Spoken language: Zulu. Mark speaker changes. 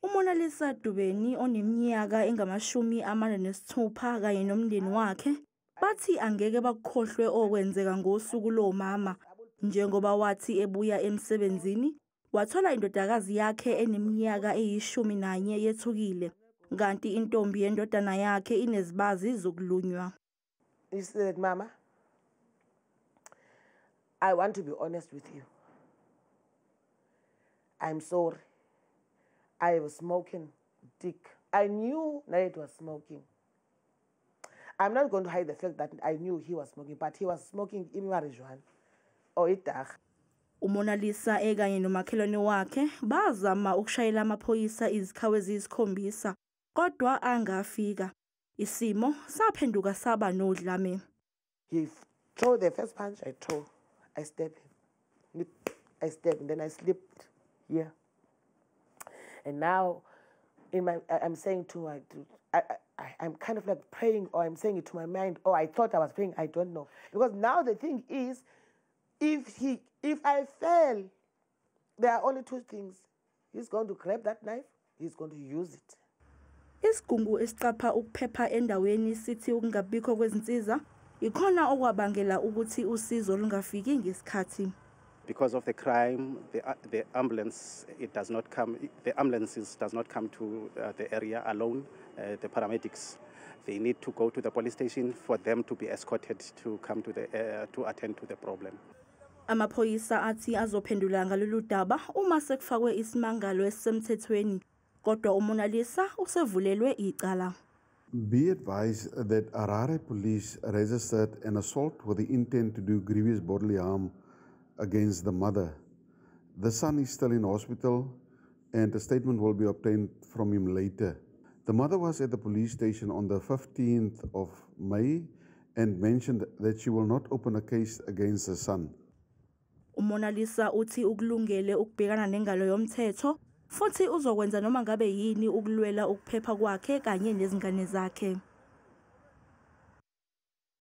Speaker 1: uMonalisa Dubeni oneminyaka engama-46 kanye nomndeni wakhe bathi angeke bakukhohlwe okwenzeka ngosuku lomama njengoba wathi ebuya emsebenzini wathola indodakazi yakhe eneminyaka eyi-11 yethukile kanti intombi yendodana yakhe inezibazi zokulunywa.
Speaker 2: He said, "Mama, I want to be honest with you. I'm sorry. I was smoking dick. I knew that it was smoking. I'm not going to hide the fact that I knew he was smoking, but he was smoking marijuana or idag."
Speaker 1: uMonalisa ekanye nomakhelwane wakhe bazama ukushayela amaphoyisa izikhawu eziyikhombisa kodwa angafika. Isimo saphenduka saba nodlame.
Speaker 2: He threw the first punch, I stabbed him. I stabbed him, then I slipped here. And now I'm saying to I'm kind of like praying, or I'm saying it to my mind, or I thought I was praying, I don't know. Because now the thing is, if I fail, there are only two things. He's going to grab that knife, he's going to use it.
Speaker 1: Isigungu esiqapha ukuphepha endaweni sithi ukungabikho kwezinsiza ikhona okwabangela ukuthi usizo lungafiki ngesikhathi.
Speaker 3: Because of the crime, the ambulances does not come to the area alone. The paramedics, they need to go to the police station for them to be escorted to come to to attend to the problem.
Speaker 1: Amaphoyisa athi azophendula ngalolu daba uma sekufakwe isimangalo esisemthethweni kodwa uMonalisa usevulelwe icala.
Speaker 4: Be advised that Harare police registered an assault with the intent to do grievous bodily harm against the mother. The son is still in hospital and a statement will be obtained from him later. The mother was at the police station on the 15th of May and mentioned that she will not open a case against her son.
Speaker 1: uMonalisa uthi ukulungele ukubhekana nengalo yomthetho futhi uzokwenza noma ngabe yini ukulwela ukuphepha kwakhe kanye nezingane zakhe.